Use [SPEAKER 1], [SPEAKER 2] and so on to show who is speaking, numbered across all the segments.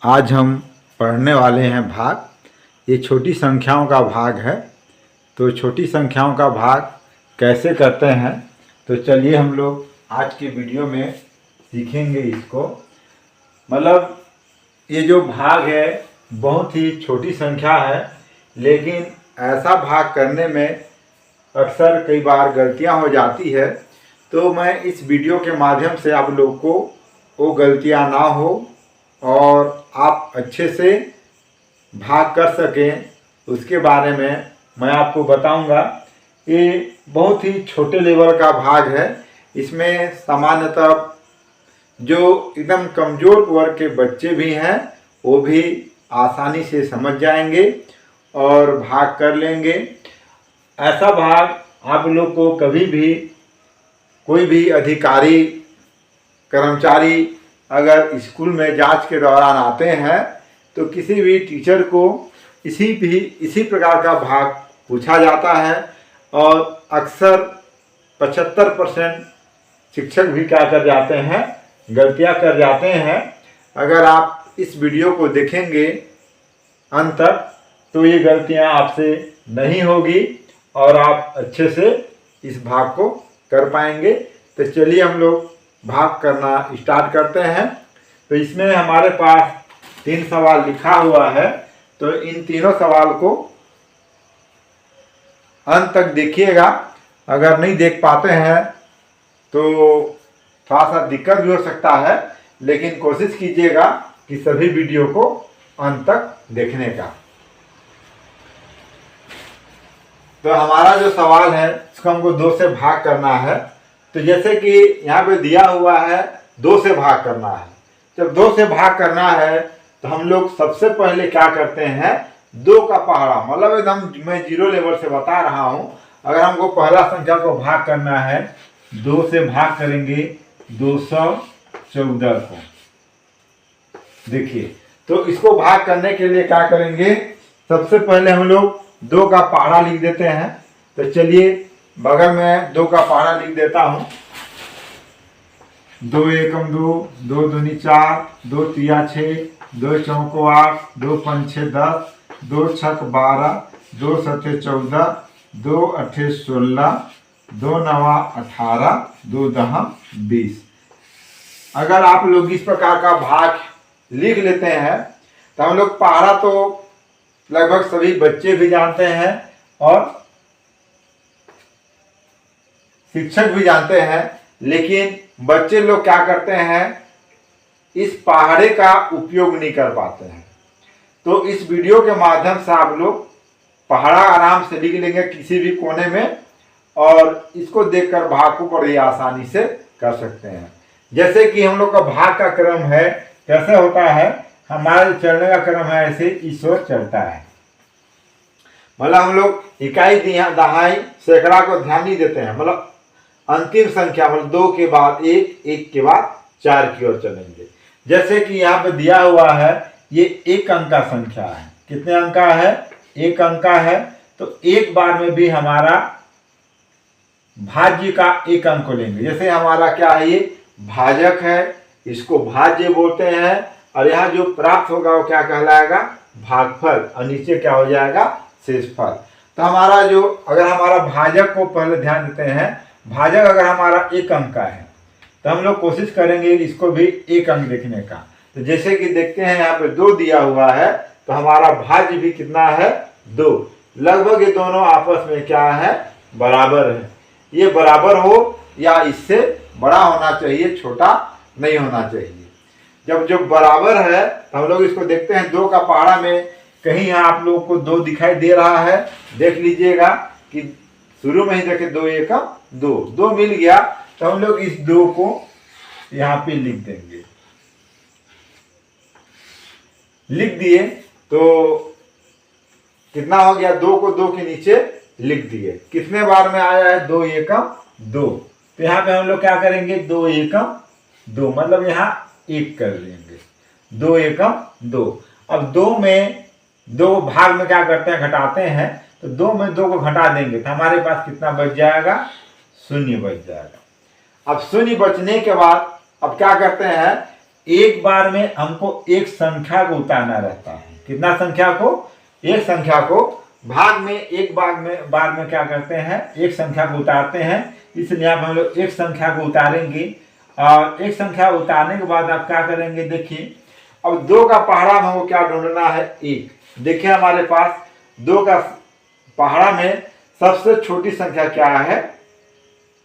[SPEAKER 1] आज हम पढ़ने वाले हैं भाग। ये छोटी संख्याओं का भाग है। तो छोटी संख्याओं का भाग कैसे करते हैं, तो चलिए हम लोग आज की वीडियो में सीखेंगे इसको। मतलब ये जो भाग है बहुत ही छोटी संख्या है, लेकिन ऐसा भाग करने में अक्सर कई बार गलतियां हो जाती है। तो मैं इस वीडियो के माध्यम से आप लोग को वो गलतियां ना हो और आप अच्छे से भाग कर सकें उसके बारे में मैं आपको बताऊंगा। ये बहुत ही छोटे लेवल का भाग है। इसमें सामान्यतः जो एकदम कमज़ोर वर्ग के बच्चे भी हैं वो भी आसानी से समझ जाएंगे और भाग कर लेंगे। ऐसा भाग आप लोग को कभी भी कोई भी अधिकारी कर्मचारी अगर स्कूल में जांच के दौरान आते हैं तो किसी भी टीचर को इसी प्रकार का भाग पूछा जाता है और अक्सर 75% शिक्षक भी क्या कर जाते हैं, गलतियां कर जाते हैं। अगर आप इस वीडियो को देखेंगे अंत तक तो ये गलतियां आपसे नहीं होगी और आप अच्छे से इस भाग को कर पाएंगे। तो चलिए हम लोग भाग करना स्टार्ट करते हैं। तो इसमें हमारे पास 3 सवाल लिखा हुआ है, तो इन तीनों सवाल को अंत तक देखिएगा। अगर नहीं देख पाते हैं तो थोड़ा सा दिक्कत भी हो सकता है, लेकिन कोशिश कीजिएगा कि सभी वीडियो को अंत तक देखने का। तो हमारा जो सवाल है उसको हमको 2 से भाग करना है। तो जैसे कि यहाँ पे दिया हुआ है 2 से भाग करना है। जब 2 से भाग करना है तो हम लोग सबसे पहले क्या करते हैं, 2 का पहाड़ा, मतलब एकदम मैं 0 लेवल से बता रहा हूँ। अगर हमको पहला संख्या को भाग करना है 2 से भाग करेंगे 214 को। देखिए, तो इसको भाग करने के लिए क्या करेंगे, सबसे पहले हम लोग 2 का पहाड़ा लिख देते हैं। तो चलिए बगल में 2 का पहाड़ा लिख देता हूं। 2 एकम 2, 2 दूनी 4, 2 तिया 6, 2 चौको 8, 2 पंचे 10, 2 छक 12, 2 सते 14, 2 अठे 16, 2 नवा 18, 2 दहम 20। अगर आप लोग इस प्रकार का भाग लिख लेते हैं तो हम लोग पहाड़ा तो लगभग सभी बच्चे भी जानते हैं और शिक्षक भी जानते हैं, लेकिन बच्चे लोग क्या करते हैं, इस पहाड़े का उपयोग नहीं कर पाते हैं। तो इस वीडियो के माध्यम से आप लोग पहाड़ा आराम से लिख लेंगे किसी भी कोने में और इसको देखकर भाग को बड़ी आसानी से कर सकते हैं। जैसे कि हम लोग का भाग का क्रम है, कैसे होता है, हमारे चलने का क्रम है ऐसे इस ओर चलता है। मतलब हम लोग इकाई, दहाई, सैकड़ा को ध्यान नहीं देते हैं। मतलब अंतिम संख्या, मतलब 2 के बाद 1, 1 के बाद 4 की ओर चलेंगे। जैसे कि यहाँ पे दिया हुआ है ये 1 अंक का संख्या है। कितने अंक का है, 1 अंक का है। तो एक बार में भी हमारा भाज्य का 1 अंक को लेंगे। जैसे हमारा क्या है, ये भाजक है, इसको भाज्य बोलते हैं। और यहाँ जो प्राप्त होगा वो क्या कहलाएगा, भागफल, और नीचे क्या हो जाएगा, शेषफल। तो हमारा जो, अगर हमारा भाजक को पहले ध्यान देते हैं, भाजक अगर हमारा 1 अंक का है तो हम लोग कोशिश करेंगे इसको भी 1 अंक देखने का। तो जैसे कि देखते हैं यहाँ पे 2 दिया हुआ है, तो हमारा भाज्य भी कितना है, 2। लगभग ये दोनों आपस में क्या है, बराबर है। ये बराबर हो या इससे बड़ा होना चाहिए, छोटा नहीं होना चाहिए। जब बराबर है तो हम लोग इसको देखते हैं 2 का पहाड़ा में कहीं यहाँ आप लोगों को 2 दिखाई दे रहा है। देख लीजिएगा कि शुरू में ही देखे 2 एकम 2, 2 मिल गया। तो हम लोग इस 2 को यहाँ पे लिख देंगे। लिख दिए तो कितना हो गया, 2 को 2 के नीचे लिख दिए। कितने बार में आया है, 2 एकम 2। तो यहाँ पे हम लोग क्या करेंगे, 2 एकम 2, मतलब यहाँ 1 कर लेंगे, 2 एकम 2। अब 2 में 2 भाग में क्या करते हैं, घटाते हैं। तो 2 में 2 को घटा देंगे तो हमारे पास कितना बच जाएगा, 0 बच जाएगा। अब 0 बचने के बाद अब क्या करते हैं, एक बार में हमको एक संख्या को उतारना रहता है। कितना संख्या को? एक संख्या को भाग में एक बार में क्या करते हैं, एक संख्या को उतारते हैं। इसलिए आप हम लोग एक संख्या को उतारेंगे और एक संख्या उतारने के बाद आप क्या करेंगे, देखिए अब 2 का पहाड़ा में हमको क्या ढूंढना है, 1। देखिए हमारे पास 2 का पहाड़ा में सबसे छोटी संख्या क्या है,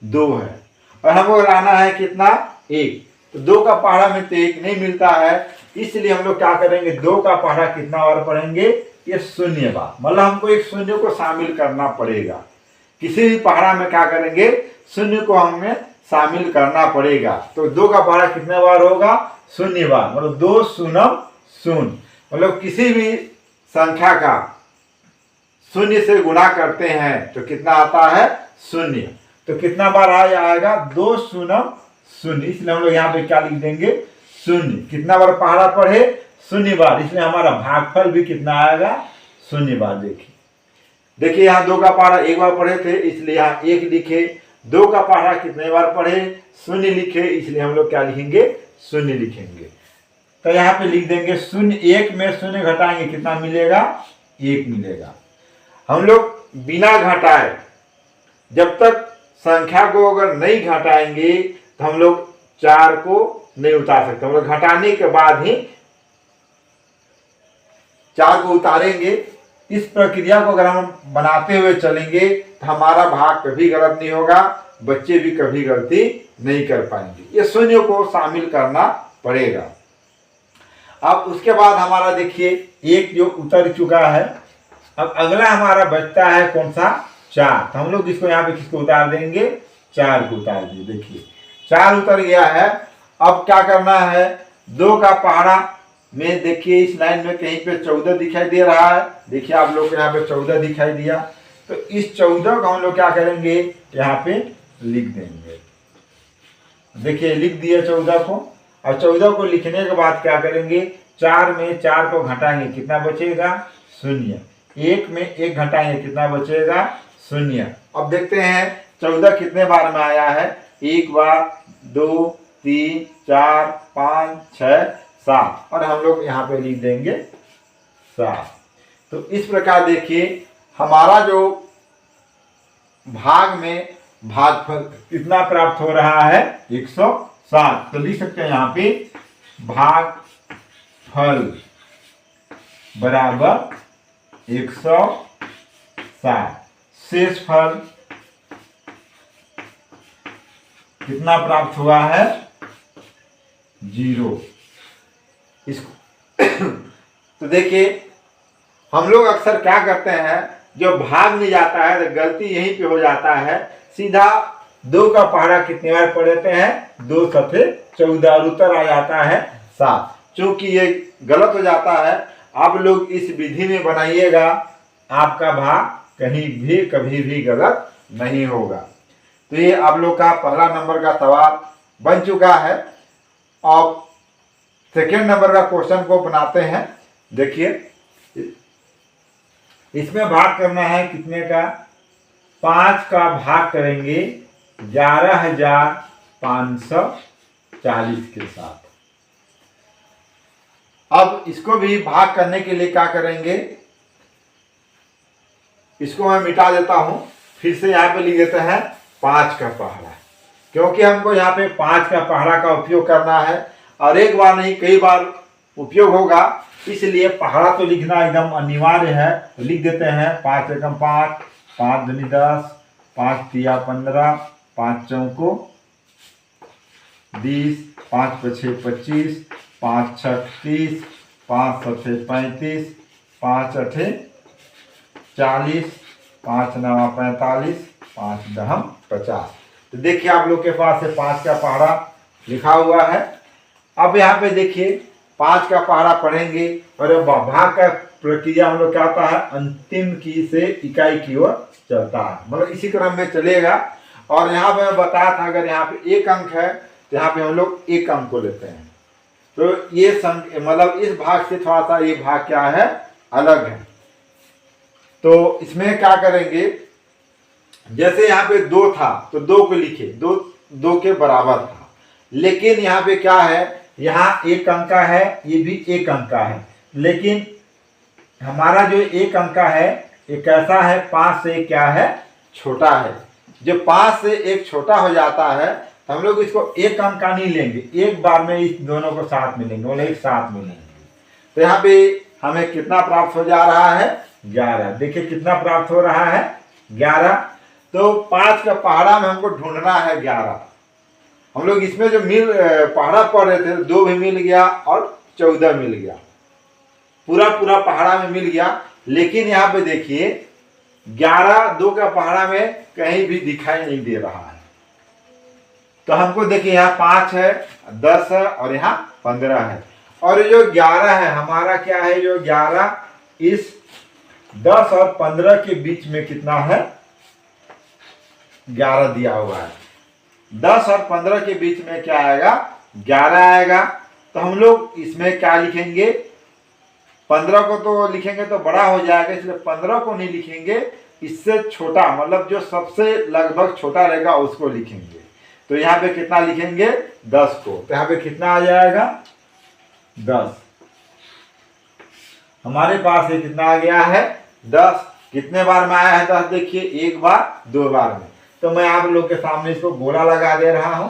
[SPEAKER 1] 2 है और हमको लाना है कितना, 1। तो 2 का पहाड़ा में तो 1 नहीं मिलता है, इसलिए हम लोग क्या करेंगे, 2 का पहाड़ा कितना और पढ़ेंगे, ये शून्य बार, मतलब हमको एक शून्य को शामिल करना पड़ेगा। किसी भी पहाड़ा में क्या करेंगे, शून्य को हमें शामिल करना पड़ेगा। तो 2 का पहाड़ा कितने बार होगा, शून्य बार, मतलब 2 शून्य शून्य, मतलब किसी भी संख्या का शून्य से गुणा करते हैं तो कितना आता है, शून्य। तो कितना बार आएगा, 2 शून्य शून्य, इसलिए हम लोग यहाँ पे क्या लिख देंगे, शून्य। कितना बार पहाड़ा पढ़े, शून्य बार, इसलिए हमारा भागफल भी कितना आएगा, शून्य बार। देखिए यहाँ 2 का पहाड़ा एक बार पढ़े थे, इसलिए यहाँ 1 लिखे। 2 का पहाड़ा कितने बार पढ़े, शून्य लिखे, इसलिए हम लोग क्या लिखेंगे, शून्य लिखेंगे। तो यहाँ पे लिख देंगे शून्य, 1 में शून्य घटाएंगे कितना मिलेगा, 1 मिलेगा। हम लोग बिना घटाए, जब तक संख्या को अगर नहीं घटाएंगे तो हम लोग 4 को नहीं उतार सकते। हम लोग घटाने के बाद ही 4 को उतारेंगे। इस प्रक्रिया को अगर हम बनाते हुए चलेंगे तो हमारा भाग कभी गलत नहीं होगा, बच्चे भी कभी गलती नहीं कर पाएंगे। ये शून्य को शामिल करना पड़ेगा। अब उसके बाद हमारा देखिए 1 जो उतर चुका है, अब अगला हमारा बचता है कौन सा, 4। तो हम लोग इसको यहाँ पे किसको उतार देंगे, 4 को उतार दिए। देखिए 4 उतर गया है। अब क्या करना है, 2 का पहाड़ा में देखिए इस लाइन में कहीं पे 14 दिखाई दे रहा है। देखिए आप लोग को यहाँ पे 14 दिखाई दिया, तो इस 14 को हम लोग क्या करेंगे, यहाँ पे लिख देंगे। देखिए लिख दिया 14 को, और 14 को लिखने के बाद क्या करेंगे, 4 में 4 को घटाएंगे कितना बचेगा, शून्य। 1 में 1 घटाएंगे कितना बचेगा, शून्य। अब देखते हैं 14 कितने बार में आया है, 1 बार, 2, 3, 4, 5, 6, 7, और हम लोग यहाँ पे लिख देंगे 7। तो इस प्रकार देखिए हमारा जो भाग में भागफल कितना प्राप्त हो रहा है, 107। तो लिख सकते हैं यहाँ पे भागफल बराबर 107। शेष फल कितना प्राप्त हुआ है, 0। इसको तो देखिए हम लोग अक्सर क्या करते हैं, जो भाग में जाता है तो गलती यहीं पे हो जाता है। सीधा 2 का पहाड़ा कितने बार पढ़ लेते हैं, 2 सफे 14, और उत्तर आ जाता है 7। चूंकि ये गलत हो जाता है, आप लोग इस विधि में बनाइएगा, आपका भाग कहीं भी कभी भी गलत नहीं होगा। तो ये आप लोग का पहला नंबर का सवाल बन चुका है। अब सेकेंड नंबर का क्वेश्चन को बनाते हैं। देखिए इसमें भाग करना है कितने का, 5 का भाग करेंगे 11,540 के साथ। अब इसको भी भाग करने के लिए क्या करेंगे, इसको मैं मिटा देता हूं, फिर से यहाँ पे लिख देते हैं 5 का पहाड़ा, क्योंकि हमको यहाँ पे 5 का पहाड़ा का उपयोग करना है और एक बार नहीं कई बार उपयोग होगा, इसलिए पहाड़ा तो लिखना एकदम अनिवार्य है। तो लिख देते हैं 5 एकम 5, 5 दूनी 10, 5 तिया 15, 5 चौको 20, 5 पछे 25, 5 छठ 30, 5 सते 35, 5 अठे 40, 5 नवा 45, 5 दहम 50। तो देखिए आप लोग के पास है 5 का पहाड़ा लिखा हुआ है। अब यहाँ पे देखिए 5 का पहाड़ा पढ़ेंगे और भाग का प्रक्रिया हम लोग क्या होता है, अंतिम की से इकाई की ओर चलता है, मतलब इसी क्रम में चलेगा। और यहाँ पे मैं बताया था अगर यहाँ पे 1 अंक है तो यहाँ पे हम लोग 1 अंक को लेते हैं। तो ये मतलब इस भाग से थोड़ा सा ये भाग क्या है, अलग है। तो इसमें क्या करेंगे, जैसे यहाँ पे 2 था तो 2 को लिखे, 2 के बराबर था, लेकिन यहाँ पे क्या है यहाँ एक अंक का है, ये भी एक अंक का है, लेकिन हमारा जो एक अंक का है ये कैसा है, 5 से क्या है, छोटा है। जो 5 से 1 छोटा हो जाता है तो हम लोग इसको एक अंक का नहीं लेंगे, एक बार में इस दोनों को साथ मिलेंगे, बोले एक साथ मिलेंगे। तो यहाँ पे हमें कितना प्राप्त हो जा रहा है, 11। देखिए कितना प्राप्त हो रहा है, 11। तो 5 का पहाड़ा में हमको ढूंढना है 11। हम लोग इसमें जो पहाड़ा पढ़ रहे थे 2 भी मिल गया और 14 मिल गया, पूरा पहाड़ा में मिल गया। लेकिन यहाँ पे देखिए 11 2 का पहाड़ा में कहीं भी दिखाई नहीं दे रहा है। तो हमको देखिए यहाँ 5 है, 10 है और यहाँ 15 है। और जो 11 है हमारा क्या है, जो 11 इस 10 और 15 के बीच में कितना है, 11 दिया हुआ है। 10 और 15 के बीच में क्या आएगा, 11 आएगा। तो हम लोग इसमें क्या लिखेंगे, 15 को तो लिखेंगे तो बड़ा हो जाएगा, इसलिए 15 को नहीं लिखेंगे, इससे छोटा मतलब जो सबसे लगभग छोटा रहेगा उसको लिखेंगे। तो यहाँ पे कितना लिखेंगे, 10 को। तो यहाँ पे कितना आ जाएगा, 10। हमारे पास ये कितना आ गया है, 10। कितने बार में आया है 10, देखिए 1 बार 2 बार में। तो मैं आप लोग के सामने इसको गोला लगा दे रहा हूं,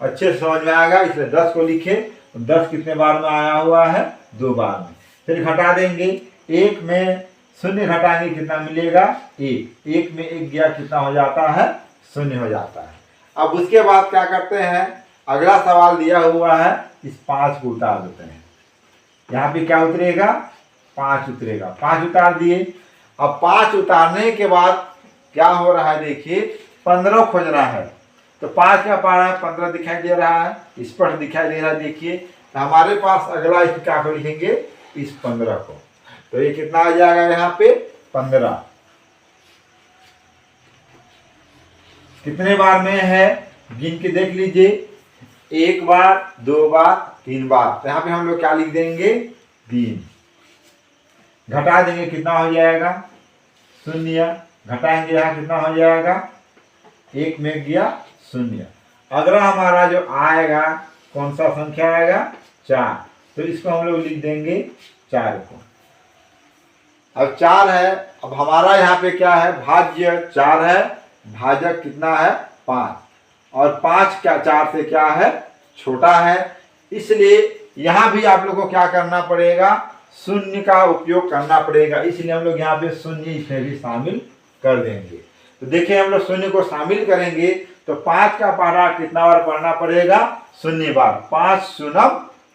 [SPEAKER 1] अच्छे से समझ में आएगा, इसलिए 10 को लिखे। 10 कितने बार में आया हुआ है, 2 बार में। फिर घटा देंगे, 1 में 0 घटाएंगे कितना मिलेगा, 1। 1 में 1 गया, कितना हो जाता है, 0 हो जाता है। अब उसके बाद क्या करते हैं, अगला सवाल दिया हुआ है, इस 5 को उतार देते हैं। यहाँ पे क्या उतरेगा, 5 उतरेगा। 5 उतार दिए। अब 5 उतारने के बाद क्या हो रहा है, देखिए 15 खोजना है। तो 5 का पहाड़ा 15 दिखाई दे रहा है, स्पष्ट दिखाई दे रहा है। देखिए तो हमारे पास अगला इस क्या को लिखेंगे, इस 15 को। तो ये कितना आ जाएगा, यहाँ पे 15। कितने बार में है, गिन के देख लीजिए, 1 बार 2 बार 3 बार। तो यहाँ पे हम लोग क्या लिख देंगे, 3। घटा देंगे, कितना हो जाएगा, 0। घटाएंगे, यहाँ कितना हो जाएगा, 1 में गया 0। अगला हमारा जो आएगा कौन सा संख्या आएगा, 4। तो इसको हम लोग लिख देंगे 4 को। अब 4 है। अब हमारा यहाँ पे क्या है, भाज्य 4 है, भाजक कितना है, 5। और 5 क्या 4 से क्या है, छोटा है। इसलिए यहाँ भी आप लोग को क्या करना पड़ेगा, 0 का उपयोग करना पड़ेगा। इसलिए हम लोग यहाँ पे 0 इसमें भी शामिल कर देंगे। तो देखिए हम लोग 0 को शामिल करेंगे तो 5 का पहाड़ा कितना बार पढ़ना पड़ेगा, 0 बार। 5 शून्य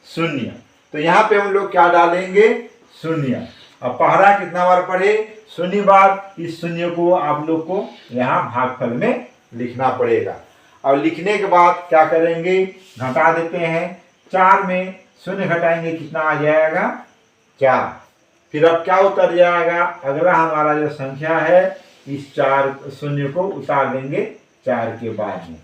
[SPEAKER 1] 0। तो यहाँ पे हम लोग क्या डालेंगे, 0। अब पहाड़ा कितना बार पढ़े, 0 बार। इस 0 को आप लोग को यहाँ भागफल में लिखना पड़ेगा। और लिखने के बाद क्या करेंगे, घटा देते हैं। 4 में 0 घटाएंगे, कितना आ जाएगा, 4। फिर अब क्या उतर जाएगा, अगला हमारा जो संख्या है, इस 4 0 को उतार देंगे 4 के बाद में।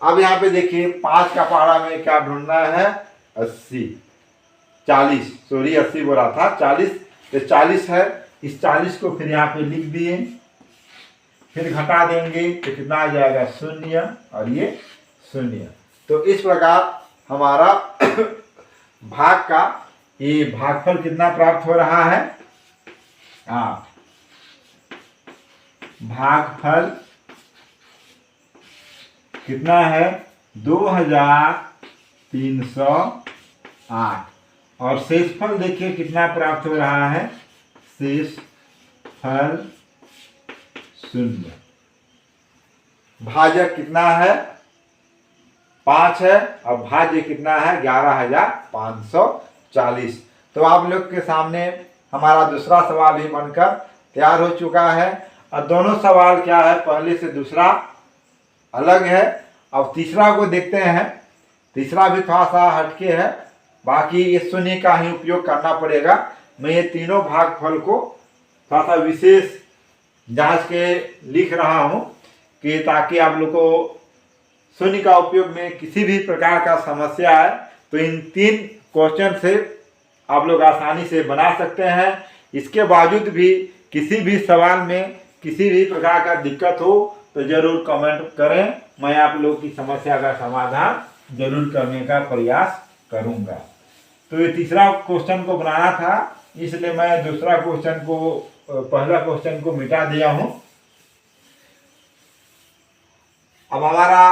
[SPEAKER 1] अब यहाँ पे देखिए 5 का पहाड़ा में क्या ढूंढना है, 80 40 सॉरी 80 बोला था, 40। तो 40 है, इस 40 को फिर यहाँ पे लिख दिए। फिर घटा देंगे तो कितना आ जाएगा, 0 और ये 0। तो इस प्रकार हमारा भाग का ये भागफल कितना प्राप्त हो रहा है, भागफल कितना है, 2308। और शेषफल देखिए कितना प्राप्त हो रहा है, शेषफल 0। भाजक कितना है, 5 है। और भाज्य कितना है, 11540। तो आप लोग के सामने हमारा दूसरा सवाल भी बनकर तैयार हो चुका है। और दोनों सवाल क्या है, पहले से दूसरा अलग है। अब तीसरा को देखते हैं। तीसरा भी थोड़ा सा हटके है, बाकी ये 0 का ही उपयोग करना पड़ेगा। मैं ये तीनों भागफल को थोड़ा सा विशेष जांच के लिख रहा हूँ कि ताकि आप लोग को 0 का उपयोग में किसी भी प्रकार का समस्या है तो इन 3 क्वेश्चन से आप लोग आसानी से बना सकते हैं। इसके बावजूद भी किसी भी सवाल में किसी भी प्रकार का दिक्कत हो तो जरूर कमेंट करें, मैं आप लोग की समस्या का समाधान जरूर करने का प्रयास करूंगा। तो ये तीसरा क्वेश्चन को बनाना था, इसलिए मैं दूसरा क्वेश्चन को पहला क्वेश्चन को मिटा दिया हूं। अब हमारा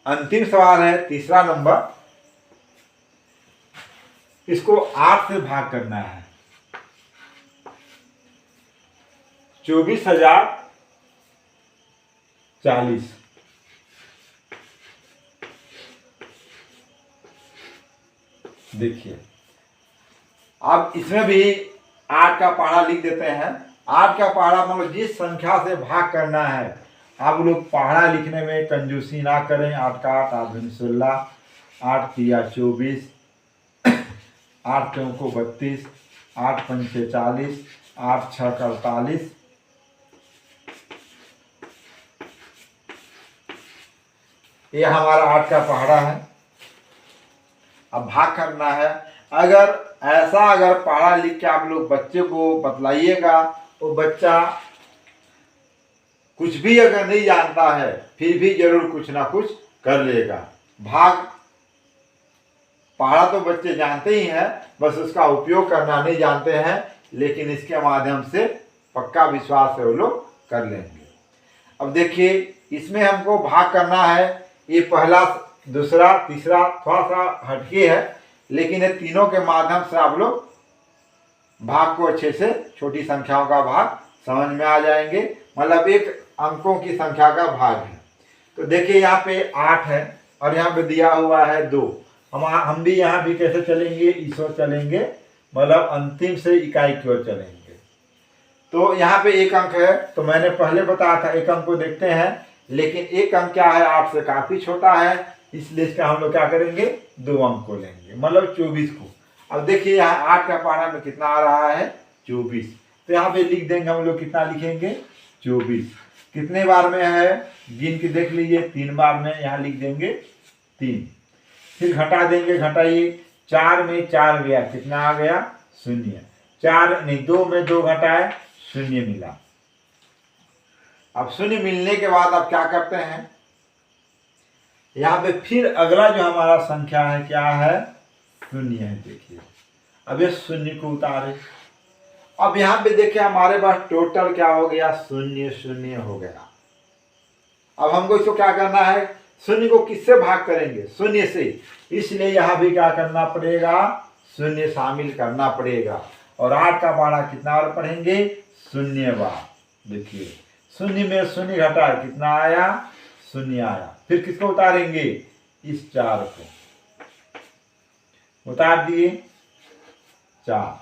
[SPEAKER 1] अंतिम सवाल है तीसरा नंबर, इसको 8 से भाग करना है। 24,040। देखिए अब इसमें भी 8 का पहाड़ा लिख देते हैं। 8 का पहाड़ा मतलब जिस संख्या से भाग करना है, आप लोग पहाड़ा लिखने में कंजूसी ना करें। 8 का 8, 8 दूनी 16, 8 तिया 24, 8 चौको 32, 8 पंचे 40, 8 छः 48। ये हमारा 8 का पहाड़ा है। अब भाग करना है। अगर पहाड़ा लिख के आप लोग बच्चे को बतलाइएगा तो बच्चा कुछ भी अगर नहीं जानता है फिर भी जरूर कुछ ना कुछ कर लेगा। भाग पहाड़ा तो बच्चे जानते ही हैं, बस उसका उपयोग करना नहीं जानते हैं, लेकिन इसके माध्यम से पक्का विश्वास है वो लोग कर लेंगे। अब देखिए इसमें हमको भाग करना है। ये पहला, दूसरा, तीसरा थोड़ा सा हटके है, लेकिन ये तीनों के माध्यम से आप लोग भाग को अच्छे से, छोटी संख्याओं का भाग समझ में आ जाएंगे। मतलब एक अंकों की संख्या का भाग है। तो देखिए यहाँ पे 8 है और यहाँ पे दिया हुआ है 2। हम भी यहाँ भी कैसे चलेंगे, इस ओर चलेंगे, मतलब अंतिम से इकाई की ओर चलेंगे। तो यहाँ पे एक अंक है, तो मैंने पहले बताया था एक अंक को देखते हैं, लेकिन एक अंक क्या है 8 से काफी छोटा है, इसलिए इसका हम लोग क्या करेंगे 2 अंक को लेंगे, मतलब 24 को। अब देखिए यहाँ 8 का पहाड़ा में कितना आ रहा है 24, तो यहाँ पे लिख देंगे हम लोग, कितना लिखेंगे 24। कितने बार में है गिन के देख लीजिए, 3 बार में, यहाँ लिख देंगे 3। फिर घटा देंगे, घटाइए, 4 में 4 गया, कितना आ गया 0। 4 नहीं 2 में 2 घटाए 0 मिला। अब 0 मिलने के बाद आप क्या करते हैं, यहाँ पे फिर अगला जो हमारा संख्या है क्या है 0 है। देखिए अब ये 0 को उतारे। अब यहाँ पे देखिए हमारे पास टोटल क्या हो गया 0 0 हो गया। अब हमको इसको क्या करना है, 0 को किससे भाग करेंगे 0 से, इसलिए यहाँ भी क्या करना पड़ेगा 0 शामिल करना पड़ेगा। और 8 का पहाड़ा कितना बार पढ़ेंगे 0 बार। देखिए 0 में 0 घटा कितना आया 0 आया। फिर किसको उतारेंगे, इस 4 को उतार दिए 4।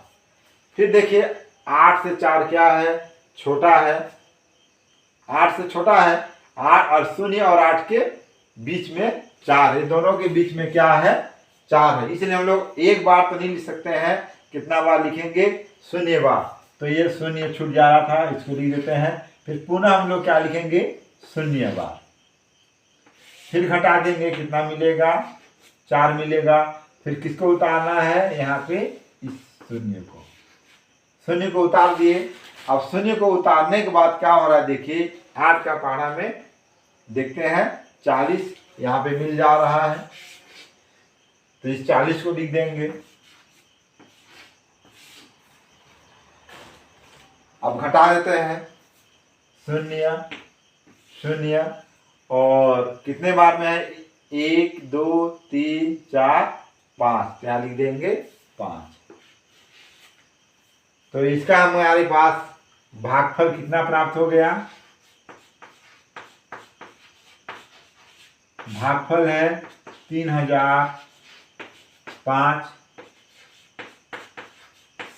[SPEAKER 1] फिर देखिए 8 से 4 क्या है, छोटा है, 8 से छोटा है। 8 और 0 और 8 के बीच में 4 है, दोनों के बीच में क्या है 4 है, इसलिए हम लोग एक बार तो नहीं लिख सकते हैं, कितना बार लिखेंगे 0 बार। तो ये 0 छूट जा रहा था, इसको लिख देते हैं। फिर पुनः हम लोग क्या लिखेंगे 0 बार। फिर घटा देंगे, कितना मिलेगा 4 मिलेगा। फिर किसको उतारना है, यहाँ पे इस 0 को, 0 को उतार दिए। अब 0 को उतारने के बाद क्या हो रहा है, देखिए 8 का पहाड़ा में देखते हैं 40 यहाँ पे मिल जा रहा है, तो इस 40 को लिख देंगे। अब घटा देते हैं 0 0 और कितने बार में है 1 2 3 4 5, क्या लिख देंगे 5। तो इसका हमारे पास भागफल कितना प्राप्त हो गया, भागफल है 3005,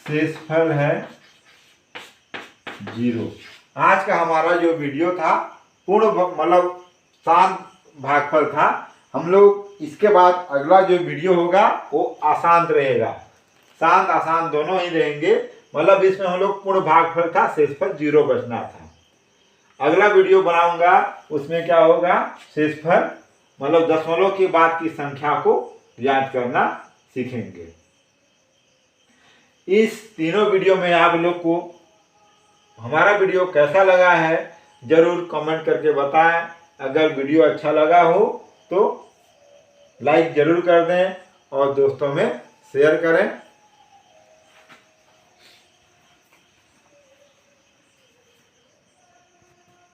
[SPEAKER 1] शेषफल है 0। आज का हमारा जो वीडियो था पूर्ण मतलब शांत भागफल था। हम लोग इसके बाद अगला जो वीडियो होगा वो अशांत रहेगा, शांत आसान दोनों ही रहेंगे। मतलब इसमें हम लोग पूर्ण भागफल था, शेषफल 0 बचना था। अगला वीडियो बनाऊंगा उसमें क्या होगा, शेषफल मतलब दशमलव के बाद की संख्या को याद करना सीखेंगे। इस तीनों वीडियो में आप लोग को हमारा वीडियो कैसा लगा है जरूर कमेंट करके बताएं। अगर वीडियो अच्छा लगा हो तो लाइक ज़रूर कर दें और दोस्तों में शेयर करें।